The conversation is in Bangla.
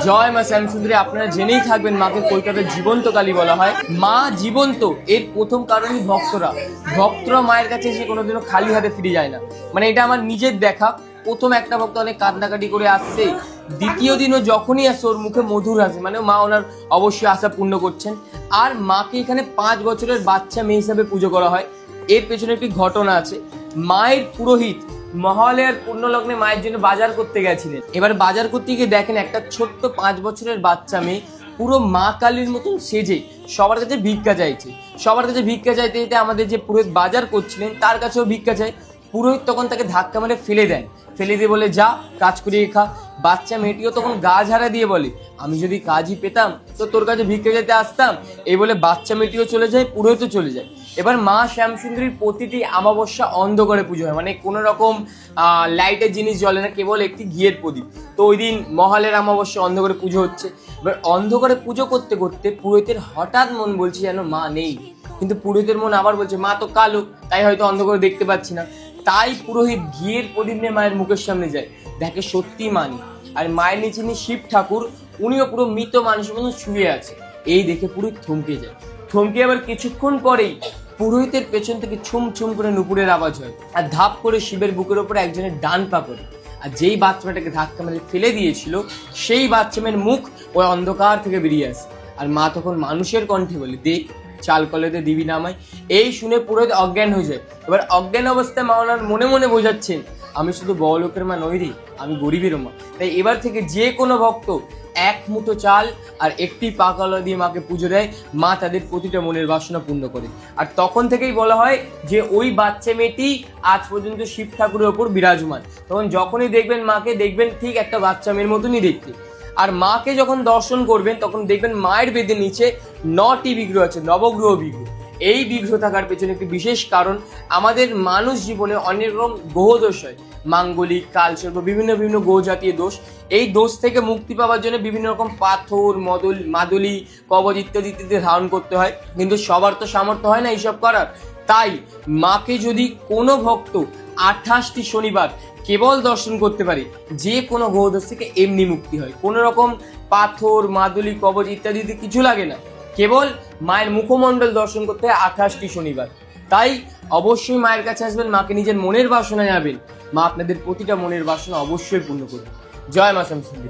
জয় মা শ্যামসুন্দরী। আপনারা জেনেই থাকবেন মাকে কলকাতার জীবন্ত কালী বলা হয়। মা জীবন্ত এর প্রথম কারণই ভক্তরা মায়ের কাছে এসে কোনোদিনও খালি হাতে ফিরে যায় না। মানে এটা আমার নিজের দেখা। প্রথম একটা ভক্ত অনেক কান্নাকাটি করে আসছে, দ্বিতীয় দিনও যখনই আসছে ওর মুখে মধুর হাসি, মানে মা ওনার অবশ্যই আশা পূর্ণ করছেন। আর মাকে এখানে 5 বছরের বাচ্চা মেয়ে হিসাবে পুজো করা হয়। এর পেছনে একটি ঘটনা আছে। মায়ের পুরোহিত মহালয়ার পূর্ণলগ্নে মায়ের জন্য বাজার করতে গেছিলেন। এবার বাজার করতে গিয়ে দেখেন একটা ছোট্ট 5 বছরের বাচ্চা মেয়ে পুরো মা কালীর মতন সেজে সবার কাছে ভিক্ষা চাইছে। চাইতে আমাদের যে পুরোহিত বাজার করছিলেন তার কাছেও ভিক্ষা চাই। পুরোহিত তখন তাকে ধাক্কা মেরে ফেলে দিয়ে বলে, যা কাজ করিয়ে খা। বাচ্চা মেয়েটিও তখন গা ঝাড়া দিয়ে বলে, আমি যদি কাজই পেতাম তো তোর কাছে ভিক্ষা যেতে আসতাম। এই বলে বাচ্চা মেয়েটিও চলে যায়, পুরোহিতও চলে যায়। এবার মা শ্যামসুন্দরীর প্রতিটি অমাবস্যা অন্ধকারে পুজো হয়, মানে কোনো রকম লাইটের জিনিস জ্বলে না, কেবল একটি ঘিয়ের প্রদীপ। তো ওই দিন মহালের অমাবস্যা অন্ধকারে পুজো হচ্ছে। এবার অন্ধকারে পুজো করতে করতে পুরোহিতের হঠাৎ মন বলছে যেন মা নেই, কিন্তু পুরোহিতের মন আবার বলছে মা তো কালো, তাই হয়তো অন্ধকারে দেখতে পাচ্ছি না। তাই পুরোহিত ঘিয়ের প্রদীপ নিয়ে মায়ের মুখের সামনে যায়, দেখে সত্যি মানি। আর মায়ের নিচে শিব ঠাকুর, উনিও পুরো মৃত মানুষের মতো শুয়ে আছে। এই দেখে পুরোহিত থমকে আবার কিছুক্ষণ পরেই পুরোহিতের পেছন থেকে ছুম ছুম করে নুপুরের আওয়াজ হয়, আর ধাপ করে শিবের বুকের ওপরে একজনের ডান পা পড়ে। আর যেই বাচ্চাটাকে ধাক্কা মেরে ফেলে দিয়েছিল সেই বাচ্চা মেয়ের মুখ ওই অন্ধকার থেকে বেরিয়ে আসে। আর মা তখন মানুষের কণ্ঠে বলে, দেখ চাল কলেতে দিবি নামায়। এই শুনে পুরোহিত অজ্ঞান হয়ে যায়। এবার অজ্ঞান অবস্থায় মা ওনার মনে মনে বোঝাচ্ছেন, আমি শুধু বড় লোকের মা নই রে, আমি গরিবেরও মা। তাই এবার থেকে যে কোনো ভক্ত 1 মুঠো চাল আর একটি পাকালা দিয়ে মাকে পুজো দেয়, মা তাদের প্রতিটা মনের বাসনা পূর্ণ করে। আর তখন থেকেই বলা হয় যে ওই বাচ্চা মেয়েটি আজ পর্যন্ত শিব ঠাকুরের ওপর বিরাজমান। তখন যখনই দেখবেন মাকে, দেখবেন ঠিক একটা বাচ্চা মেয়ের মতনই দেখতে। আর মাকে যখন দর্শন করবেন তখন দেখবেন মায়ের বেদের নিচে 9টি বিগ্রহ আছে, নবগ্রহ বিগ্রহ। এই বিগ্রহ থাকার পেছনে একটি বিশেষ কারণ, আমাদের মানুষ জীবনে অনেক রকম গ্রহ দোষ হয়, মাঙ্গলিক, কালসর্প, বিভিন্ন গ্রহ জাতীয় দোষ। এই দোষ থেকে মুক্তি পাওয়ার জন্য বিভিন্ন রকম পাথর, মাদুলি, কবচ ইত্যাদি ধারণ করতে হয়, কিন্তু সবার তো সামর্থ্য হয় না এইসব করার। তাই মাকে যদি কোনো ভক্ত 28টি শনিবার কেবল দর্শন করতে পারে, যে কোনো গ্রহদোষ থেকে এমনি মুক্তি হয়। কোনো রকম পাথর, মাদুলি, কবচ ইত্যাদিতে কিছু লাগে না, কেবল মায়ের মুখমণ্ডল দর্শন করতে হয় 28টি শনিবার। তাই অবশ্যই মায়ের কাছে আসবেন, মাকে নিজের মনের বাসনা যাবেন, মা আপনাদের প্রতিটা মনের বাসনা অবশ্যই পূর্ণ করবে। জয় মা শ্যামসুন্দরী।